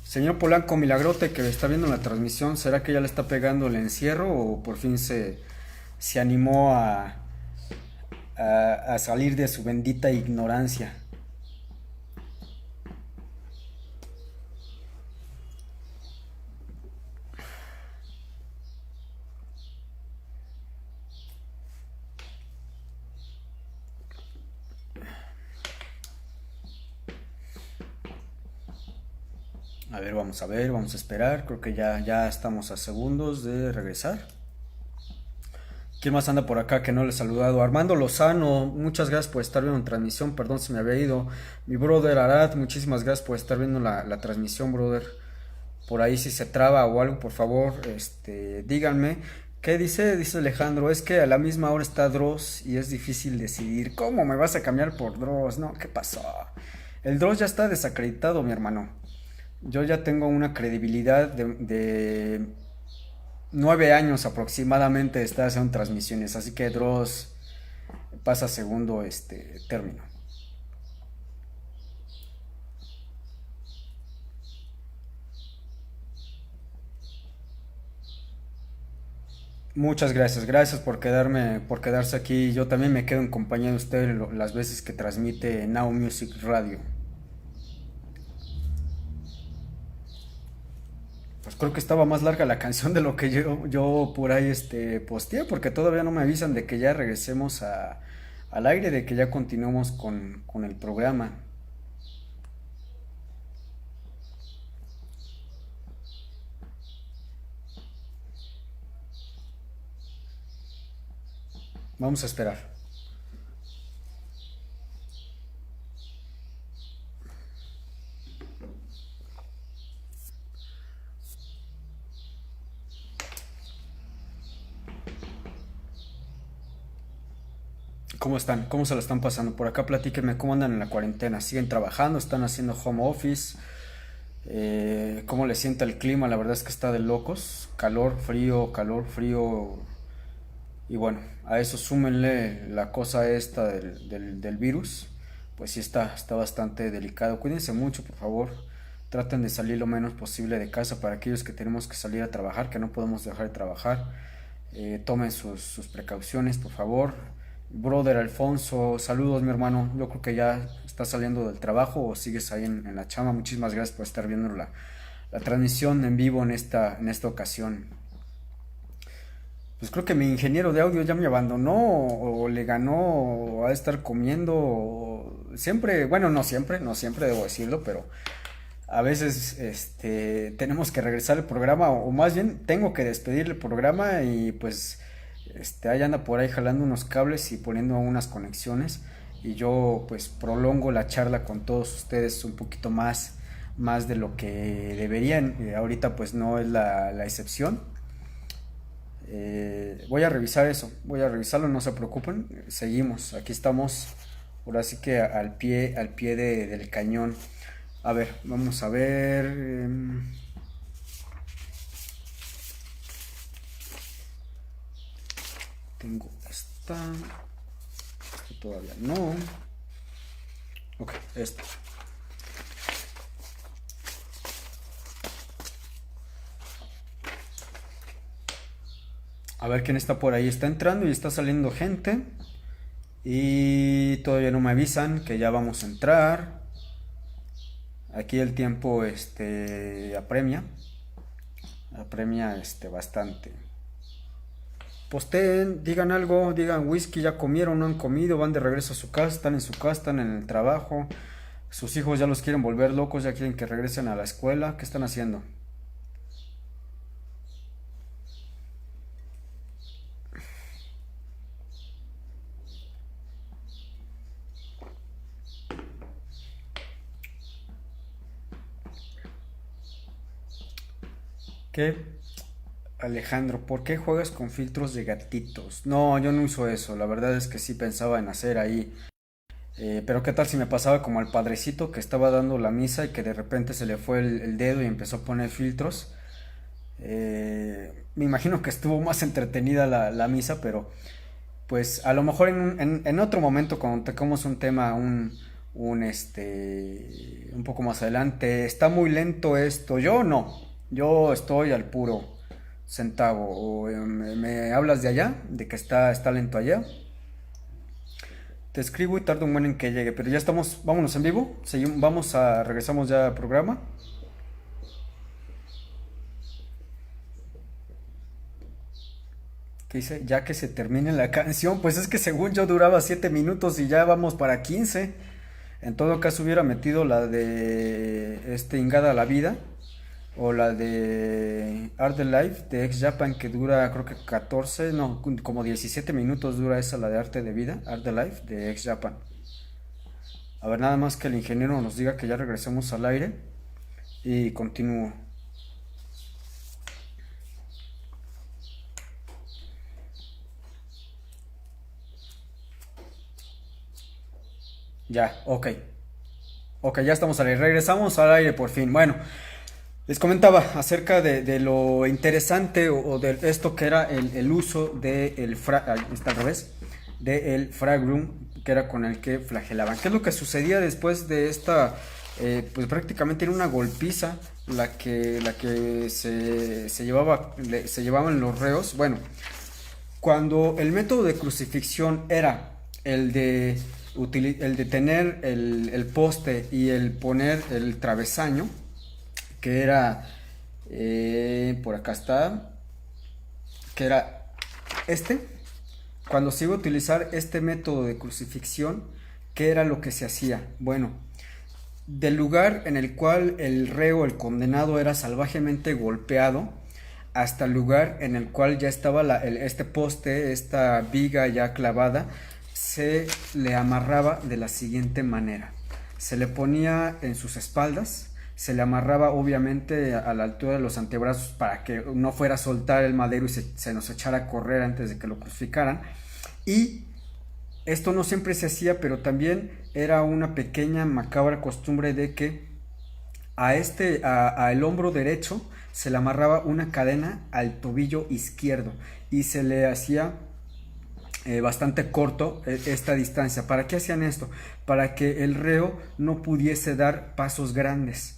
Señor Polanco, milagrote que está viendo la transmisión, ¿será que ya le está pegando el encierro o por fin se animó a salir de su bendita ignorancia? A ver, vamos a esperar. Creo que ya estamos a segundos de regresar. ¿Quién más anda por acá que no le he saludado? Armando Lozano, muchas gracias por estar viendo la transmisión. Perdón si me había ido. Mi brother Arad, muchísimas gracias por estar viendo la transmisión, brother. Por ahí si se traba o algo, por favor, díganme. ¿Qué dice? Dice Alejandro, es que a la misma hora está Dross y es difícil decidir. ¿Cómo me vas a cambiar por Dross? No, ¿qué pasó? El Dross ya está desacreditado, mi hermano. Yo ya tengo una credibilidad de 9 años aproximadamente de estar haciendo transmisiones, así que Dross pasa a segundo término. Muchas gracias, gracias por quedarse aquí. Yo también me quedo en compañía de usted las veces que transmite Now Music Radio. Pues creo que estaba más larga la canción de lo que yo por ahí posteé, porque todavía no me avisan de que ya regresemos al aire, de que ya continuemos con el programa. Vamos a esperar. ¿Cómo están? ¿Cómo se la están pasando? Por acá platíquenme cómo andan en la cuarentena. ¿Siguen trabajando? ¿Están haciendo home office? ¿Cómo le sienta el clima? La verdad es que está de locos. Calor, frío. Y bueno, a eso súmenle la cosa esta del virus. Pues sí está bastante delicado. Cuídense mucho, por favor. Traten de salir lo menos posible de casa para aquellos que tenemos que salir a trabajar, que no podemos dejar de trabajar. Tomen sus precauciones, por favor. Brother Alfonso, saludos mi hermano. Yo creo que ya estás saliendo del trabajo o sigues ahí en la chama. Muchísimas gracias por estar viendo la transmisión en vivo en esta ocasión. Pues creo que mi ingeniero de audio ya me abandonó o le ganó o ha de estar comiendo. Siempre, bueno, no siempre debo decirlo, pero a veces tenemos que regresar al programa o más bien tengo que despedir el programa y pues ahí anda por ahí jalando unos cables y poniendo unas conexiones y yo pues prolongo la charla con todos ustedes un poquito más de lo que deberían. Ahorita pues no es la excepción. Voy a revisar eso, voy a revisarlo, no se preocupen, seguimos, aquí estamos, ahora sí que al pie del cañón. A ver, vamos a ver. Tengo esta todavía no. Ok, esta. A ver quién está por ahí. Está entrando y está saliendo gente. Y todavía no me avisan que ya vamos a entrar. Aquí el tiempo apremia. Apremia bastante. Posteen, digan algo, digan whisky, ya comieron, no han comido, van de regreso a su casa, están en su casa, están en el trabajo. Sus hijos ya los quieren volver locos, ya quieren que regresen a la escuela. ¿Qué están haciendo? ¿Qué? Alejandro, ¿por qué juegas con filtros de gatitos? No, yo no uso eso. La verdad es que sí pensaba en hacer ahí. Pero qué tal si me pasaba como al padrecito que estaba dando la misa y que de repente se le fue el dedo y empezó a poner filtros. Me imagino que estuvo más entretenida la misa, pero pues a lo mejor en otro momento cuando tocamos un tema un poco más adelante. Está muy lento esto. Yo no. Yo estoy al puro centavo. O, me hablas de allá, de que está lento allá. Te escribo y tardo un buen en que llegue, pero ya estamos, vámonos en vivo. Regresamos ya al programa. Que dice, ya que se termine la canción, pues es que según yo duraba 7 minutos y ya vamos para 15. En todo caso hubiera metido la de Ingada la Vida o la de Art the Life de Ex Japan que dura creo que 14, no, como 17 minutos dura esa, la de Arte de Vida, Art the Life de Ex Japan. A ver, nada más que el ingeniero nos diga que ya regresemos al aire y continúo. Ya, ok. Ok, ya estamos al aire. Regresamos al aire por fin. Bueno, les comentaba acerca de lo interesante o de esto que era el uso del está al revés, del fragrum, que era con el que flagelaban. ¿Qué es lo que sucedía después de esta? Pues prácticamente era una golpiza la que se llevaban los reos. Bueno, cuando el método de crucifixión era el de, el de tener el poste y el poner el travesaño, que era, por acá está, que era este, cuando se iba a utilizar este método de crucifixión, ¿qué era lo que se hacía? Bueno, del lugar en el cual el reo, el condenado, era salvajemente golpeado, hasta el lugar en el cual ya estaba este poste, esta viga ya clavada, se le amarraba de la siguiente manera. Se le ponía en sus espaldas, se le amarraba obviamente a la altura de los antebrazos para que no fuera a soltar el madero y se nos echara a correr antes de que lo crucificaran. Y esto no siempre se hacía, pero también era una pequeña macabra costumbre de que a el hombro derecho se le amarraba una cadena al tobillo izquierdo y se le hacía bastante corto esta distancia. ¿Para qué hacían esto? Para que el reo no pudiese dar pasos grandes,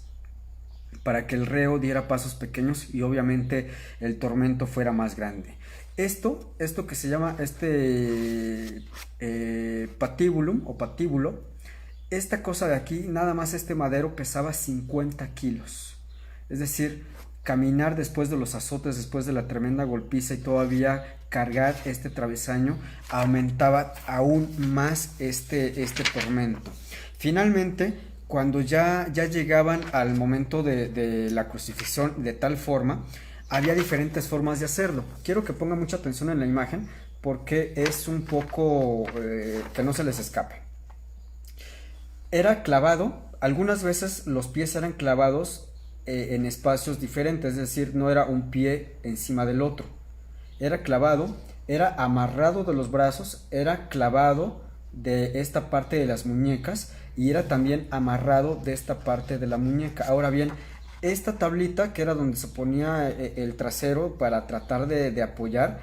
para que el reo diera pasos pequeños y obviamente el tormento fuera más grande. Esto que se llama patibulum o patíbulo, esta cosa de aquí, nada más este madero pesaba 50 kilos. Es decir, caminar después de los azotes, después de la tremenda golpiza y todavía cargar este travesaño, aumentaba aún más este tormento. Finalmente, cuando ya llegaban al momento de la crucifixión de tal forma, había diferentes formas de hacerlo. Quiero que pongan mucha atención en la imagen porque es un poco que no se les escape. Era clavado, algunas veces los pies eran clavados en espacios diferentes, es decir, no era un pie encima del otro. Era clavado, era amarrado de los brazos, era clavado de esta parte de las muñecas y era también amarrado de esta parte de la muñeca. Ahora bien, esta tablita que era donde se ponía el trasero para tratar de apoyar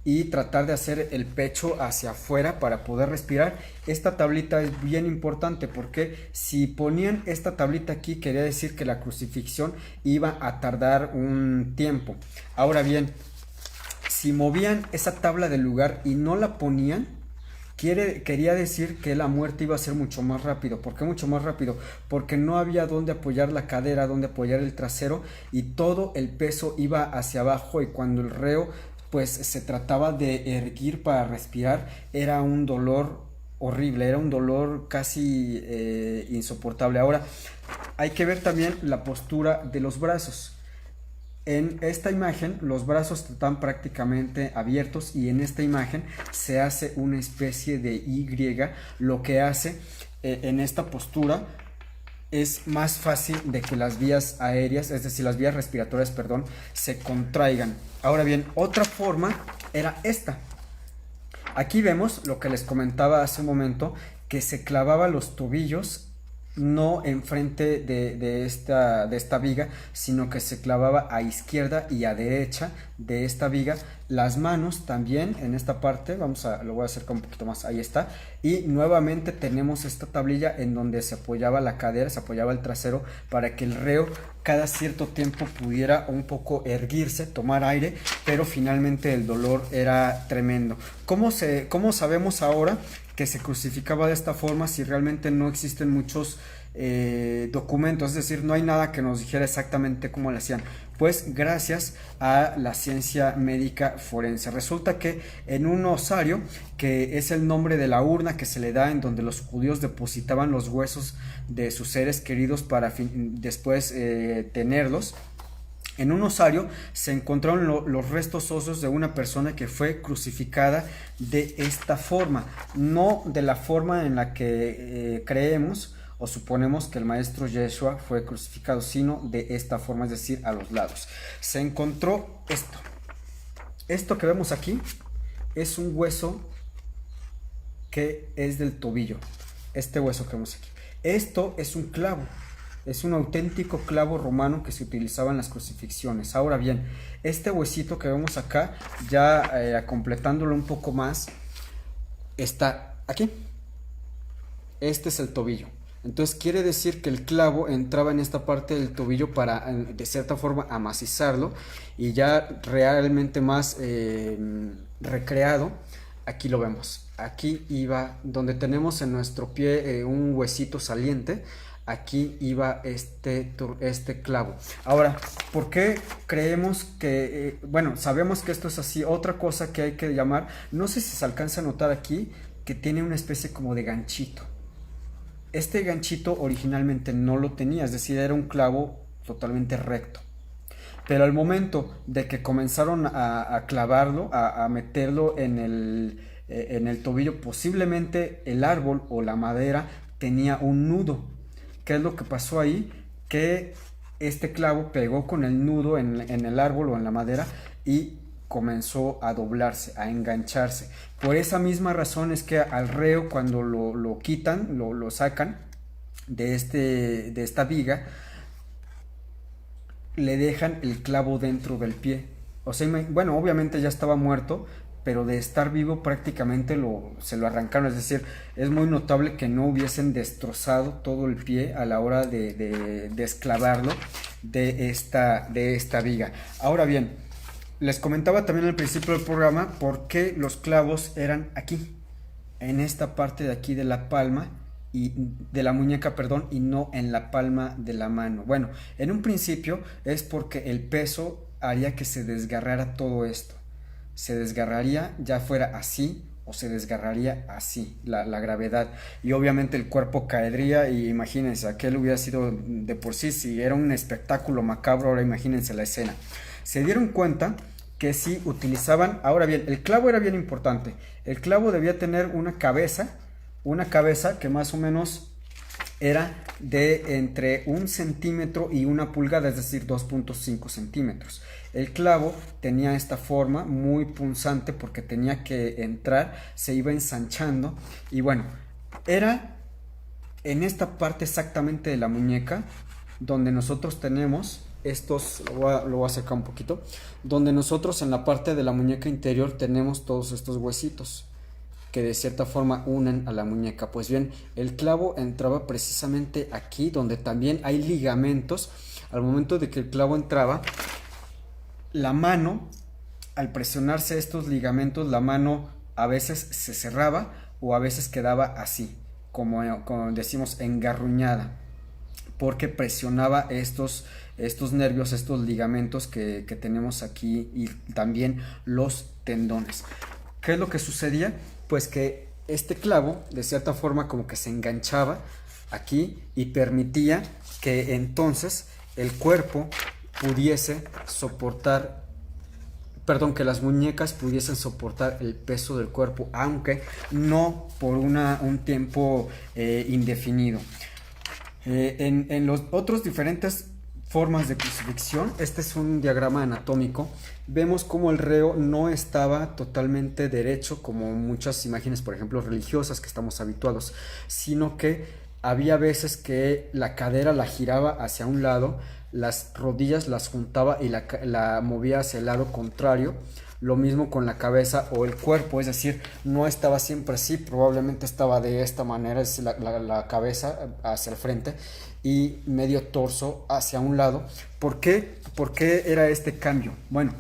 y tratar de hacer el pecho hacia afuera para poder respirar, esta tablita es bien importante porque si ponían esta tablita aquí quería decir que la crucifixión iba a tardar un tiempo. Ahora bien, si movían esa tabla del lugar y no la ponían, quería decir que la muerte iba a ser mucho más rápido. ¿Por qué mucho más rápido? Porque no había donde apoyar la cadera, donde apoyar el trasero y todo el peso iba hacia abajo y cuando el reo pues se trataba de erguir para respirar era un dolor horrible, era un dolor casi insoportable. Ahora, hay que ver también la postura de los brazos. En esta imagen los brazos están prácticamente abiertos y en esta imagen se hace una especie de Y, lo que hace en esta postura es más fácil de que las vías aéreas, es decir, las vías respiratorias, perdón, se contraigan. Ahora bien, otra forma era esta. Aquí vemos lo que les comentaba hace un momento, que se clavaba los tobillos no enfrente de esta viga, sino que se clavaba a izquierda y a derecha de esta viga. Las manos también en esta parte, lo voy a acercar un poquito más, ahí está. Y nuevamente tenemos esta tablilla en donde se apoyaba la cadera, se apoyaba el trasero para que el reo cada cierto tiempo pudiera un poco erguirse, tomar aire, pero finalmente el dolor era tremendo. ¿Cómo sabemos ahora que se crucificaba de esta forma si realmente no existen muchos documentos? Es decir, no hay nada que nos dijera exactamente cómo lo hacían. Pues gracias a la ciencia médica forense. Resulta que en un osario, que es el nombre de la urna que se le da en donde los judíos depositaban los huesos de sus seres queridos para después tenerlos, en un osario se encontraron los restos óseos de una persona que fue crucificada de esta forma, no de la forma en la que creemos o suponemos que el maestro Yeshua fue crucificado, sino de esta forma, es decir, a los lados. Se encontró esto. Esto que vemos aquí es un hueso que es del tobillo. Este hueso que vemos aquí. Esto es un clavo. Es un auténtico clavo romano que se utilizaba en las crucifixiones. Ahora bien, este huesito que vemos acá, ya completándolo un poco más, está aquí. Este es el tobillo. Entonces quiere decir que el clavo entraba en esta parte del tobillo para de cierta forma amacizarlo, y ya realmente más recreado, aquí lo vemos. Aquí iba, donde tenemos en nuestro pie un huesito saliente, aquí iba este clavo. Ahora, ¿por qué creemos que, sabemos que esto es así? Otra cosa que hay que llamar, no sé si se alcanza a notar aquí, que tiene una especie como de ganchito. Este ganchito originalmente no lo tenía, es decir, era un clavo totalmente recto. Pero al momento de que comenzaron a clavarlo, a meterlo en el tobillo, posiblemente el árbol o la madera tenía un nudo. ¿Qué es lo que pasó ahí? Que este clavo pegó con el nudo en el árbol o en la madera y comenzó a doblarse, a engancharse. Por esa misma razón es que al reo, cuando lo quitan, lo sacan de esta viga, le dejan el clavo dentro del pie. O sea, obviamente ya estaba muerto, pero de estar vivo prácticamente se lo arrancaron. Es decir, es muy notable que no hubiesen destrozado todo el pie a la hora de desclavarlo de esta viga. Ahora bien, les comentaba también al principio del programa por qué los clavos eran aquí, en esta parte de aquí de la palma y de la muñeca, y no en la palma de la mano. Bueno, en un principio es porque el peso haría que se desgarrara todo esto. Se desgarraría, ya fuera así o se desgarraría así, la gravedad, y obviamente el cuerpo caería. Y imagínense, aquel hubiera sido de por sí, si era un espectáculo macabro, ahora imagínense la escena. Se dieron cuenta que si utilizaban, ahora bien, el clavo era bien importante. El clavo debía tener una cabeza que más o menos era de entre 1 centímetro y 1 pulgada, es decir, 2.5 centímetros. El clavo tenía esta forma muy punzante porque tenía que entrar, se iba ensanchando, y era en esta parte exactamente de la muñeca donde nosotros tenemos estos, lo voy a sacar un poquito, donde nosotros en la parte de la muñeca interior tenemos todos estos huesitos que de cierta forma unen a la muñeca. Pues bien, el clavo entraba precisamente aquí, donde también hay ligamentos. Al momento de que el clavo entraba, la mano, al presionarse estos ligamentos, la mano a veces se cerraba o a veces quedaba así, como decimos, engarruñada, porque presionaba estos nervios, estos ligamentos que tenemos aquí, y también los tendones. ¿Qué es lo que sucedía? Pues que este clavo de cierta forma como que se enganchaba aquí y permitía que entonces el cuerpo pudiese soportar, perdón, que las muñecas pudiesen soportar el peso del cuerpo, aunque no por un tiempo indefinido. En los otros diferentes formas de crucifixión, este es un diagrama anatómico, vemos como el reo no estaba totalmente derecho como muchas imágenes, por ejemplo, religiosas que estamos habituados, sino que había veces que la cadera la giraba hacia un lado, las rodillas las juntaba y la movía hacia el lado contrario. Lo mismo con la cabeza o el cuerpo, es decir, no estaba siempre así, probablemente estaba de esta manera, es decir, la cabeza hacia el frente y medio torso hacia un lado. ¿Por qué? ¿Por qué era este cambio? Bueno,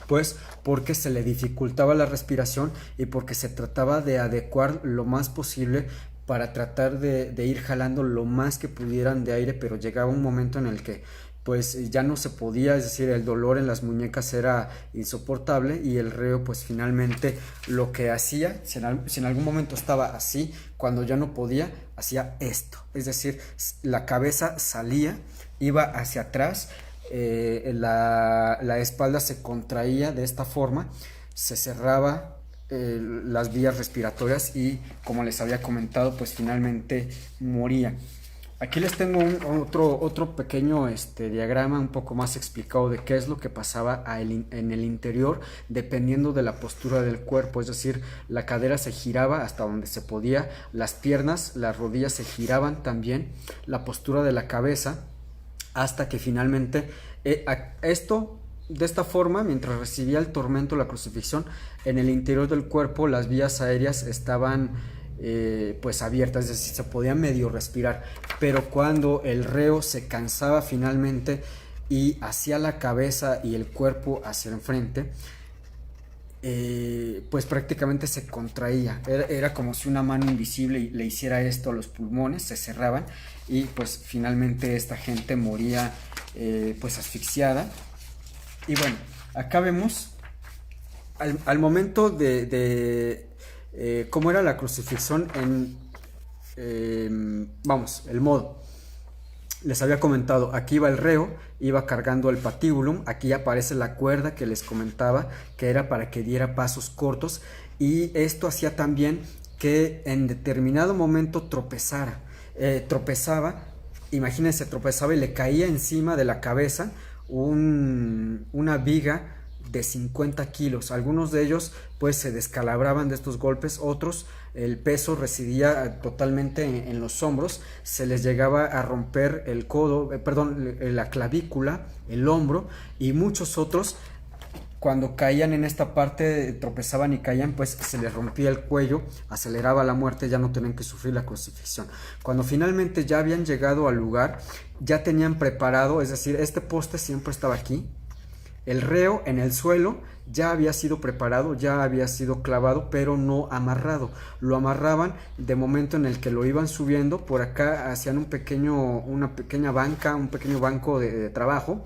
pues porque se le dificultaba la respiración y porque se trataba de adecuar lo más posible para tratar de ir jalando lo más que pudieran de aire, pero llegaba un momento en el que pues ya no se podía, es decir, el dolor en las muñecas era insoportable y el reo pues finalmente lo que hacía, si en algún momento estaba así, cuando ya no podía, hacía esto, es decir, la cabeza salía, iba hacia atrás, la espalda se contraía de esta forma, se cerraba las vías respiratorias y, como les había comentado, pues finalmente moría. Aquí les tengo otro pequeño diagrama un poco más explicado de qué es lo que pasaba en el interior dependiendo de la postura del cuerpo, es decir, la cadera se giraba hasta donde se podía, las piernas, las rodillas se giraban también, la postura de la cabeza, hasta que finalmente esto de esta forma, mientras recibía el tormento, la crucifixión, en el interior del cuerpo las vías aéreas estaban pues abiertas, es decir, se podía medio respirar, pero cuando el reo se cansaba finalmente y hacía la cabeza y el cuerpo hacia enfrente, pues prácticamente se contraía, era como si una mano invisible le hiciera esto a los pulmones, se cerraban y pues finalmente esta gente moría pues asfixiada. Y bueno, acá vemos al momento de cómo era la crucifixión vamos, el modo. Les había comentado, aquí iba el reo, iba cargando el patíbulum, aquí aparece la cuerda que les comentaba, que era para que diera pasos cortos, y esto hacía también que en determinado momento tropezara, tropezaba, imagínense, tropezaba y le caía encima de la cabeza una viga de 50 kilos. Algunos de ellos pues se descalabraban de estos golpes, otros el peso residía totalmente en los hombros, se les llegaba a romper el codo, la clavícula, el hombro, y muchos otros cuando caían en esta parte, tropezaban y caían, pues se les rompía el cuello, aceleraba la muerte, ya no tenían que sufrir la crucifixión. Cuando finalmente ya habían llegado al lugar, ya tenían preparado, es decir, este poste siempre estaba aquí, el reo en el suelo ya había sido preparado, ya había sido clavado, pero no amarrado. Lo amarraban de momento en el que lo iban subiendo, por acá hacían una pequeña banca, un pequeño banco de trabajo.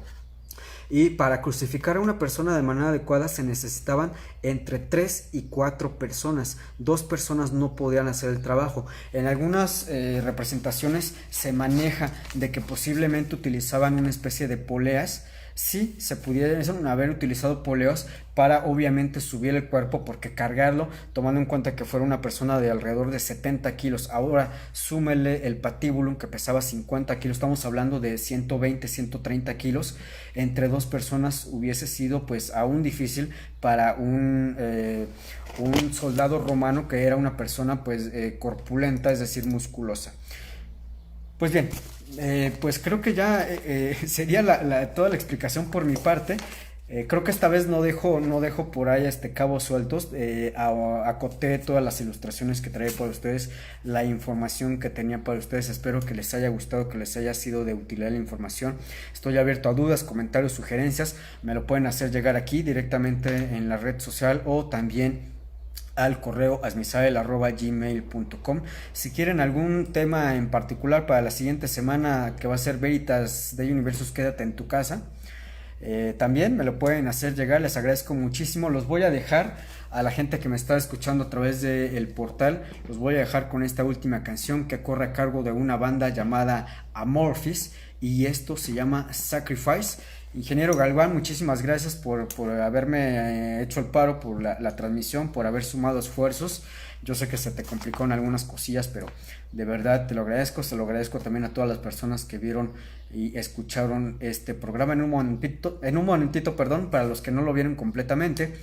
Y para crucificar a una persona de manera adecuada se necesitaban entre 3 y 4 personas. 2 personas no podían hacer el trabajo. En algunas representaciones se maneja de que posiblemente utilizaban una especie de poleas. Sí, se pudieran haber utilizado poleos para obviamente subir el cuerpo, porque cargarlo, tomando en cuenta que fuera una persona de alrededor de 70 kilos, ahora súmele el patíbulum que pesaba 50 kilos, estamos hablando de 120, 130 kilos, entre 2 personas hubiese sido pues aún difícil para un soldado romano que era una persona pues corpulenta, es decir, musculosa. Pues bien, pues creo que ya sería toda la explicación por mi parte. Creo que esta vez no dejo por ahí cabos sueltos. Acoté todas las ilustraciones que traía para ustedes, la información que tenía para ustedes. Espero que les haya gustado, que les haya sido de utilidad la información. Estoy abierto a dudas, comentarios, sugerencias. Me lo pueden hacer llegar aquí directamente en la red social o también al correo asmisael@gmail.com. Si quieren algún tema en particular para la siguiente semana, que va a ser Veritas de Universus, quédate en tu casa, también me lo pueden hacer llegar, les agradezco muchísimo. Los voy a dejar a la gente que me está escuchando a través del portal, los voy a dejar con esta última canción que corre a cargo de una banda llamada Amorphis, y esto se llama Sacrifice. Ingeniero Galván, muchísimas gracias por haberme hecho el paro, por la transmisión, por haber sumado esfuerzos. Yo sé que se te complicó en algunas cosillas, pero de verdad te lo agradezco. Se lo agradezco también a todas las personas que vieron y escucharon este programa en un momentito, perdón, para los que no lo vieron completamente.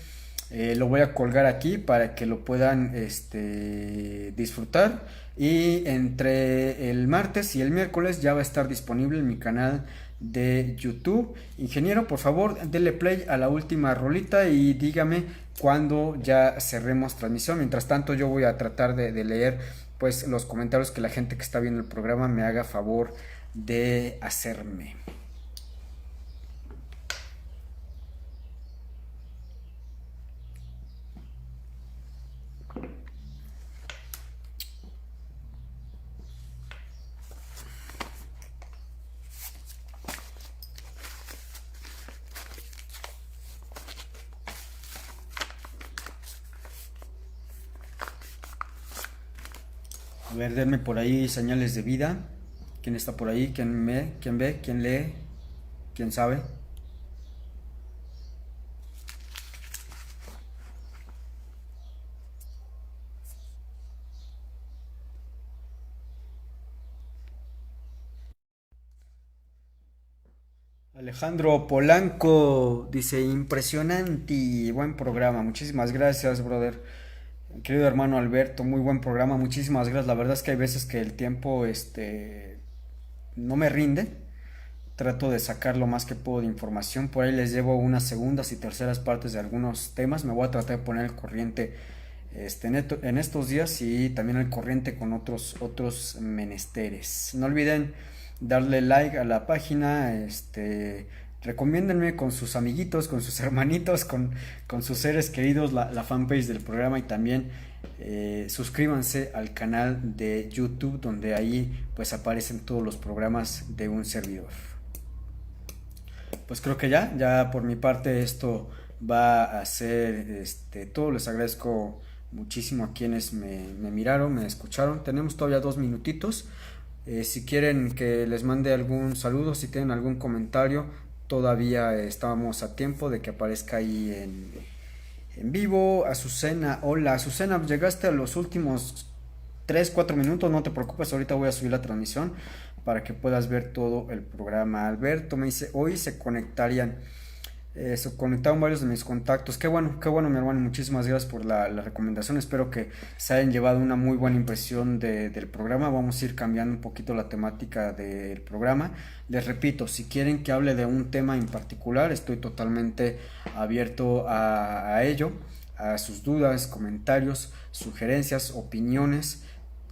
Lo voy a colgar aquí para que lo puedan disfrutar, y entre el martes y el miércoles ya va a estar disponible en mi canal de YouTube. Ingeniero, por favor, denle play a la última rolita y dígame cuando ya cerremos transmisión. Mientras tanto, yo voy a tratar de leer pues los comentarios que la gente que está viendo el programa me haga favor de hacerme. A ver, denme por ahí señales de vida. ¿Quién está por ahí? ¿Quién ve? ¿Quién lee? ¿Quién sabe? Alejandro Polanco dice: impresionante, buen programa. Muchísimas gracias, brother. Querido hermano Alberto, muy buen programa. Muchísimas gracias. La verdad es que hay veces que el tiempo no me rinde. Trato de sacar lo más que puedo de información. Por ahí les llevo unas segundas y terceras partes de algunos temas. Me voy a tratar de poner el corriente en estos días, y también el corriente con otros menesteres. No olviden darle like a la página, recomiéndenme con sus amiguitos, con sus hermanitos, con sus seres queridos, la fanpage del programa, y también suscríbanse al canal de YouTube, donde ahí pues aparecen todos los programas de un servidor. Pues creo que ya por mi parte esto va a ser todo. Les agradezco muchísimo a quienes me miraron, me escucharon. Tenemos todavía 2 minutitos. Si quieren que les mande algún saludo, si tienen algún comentario, todavía estamos a tiempo de que aparezca ahí en vivo. Azucena, hola Azucena, llegaste a los últimos 3-4 minutos, no te preocupes, ahorita voy a subir la transmisión para que puedas ver todo el programa. Alberto me dice: hoy se conectaron varios de mis contactos. Qué bueno mi hermano, muchísimas gracias por la recomendación. Espero que se hayan llevado una muy buena impresión del programa. Vamos a ir cambiando un poquito la temática del programa. Les repito, si quieren que hable de un tema en particular, estoy totalmente abierto a ello, a sus dudas, comentarios, sugerencias, opiniones.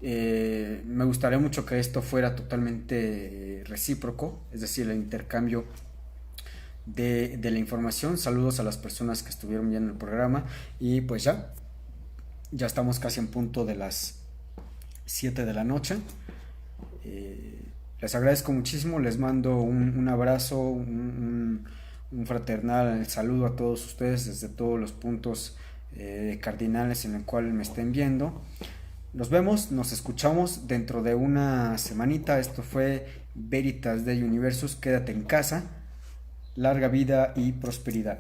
Me gustaría mucho que esto fuera totalmente recíproco, es decir, el intercambio de la información. Saludos a las personas que estuvieron viendo el programa, y pues ya estamos casi en punto de las 7 de la noche. Les agradezco muchísimo, les mando un abrazo, un fraternal saludo a todos ustedes desde todos los puntos cardinales en el cual me estén viendo. Nos vemos, nos escuchamos dentro de una semanita. Esto fue Veritas de Universus. Quédate en casa. Larga vida y prosperidad.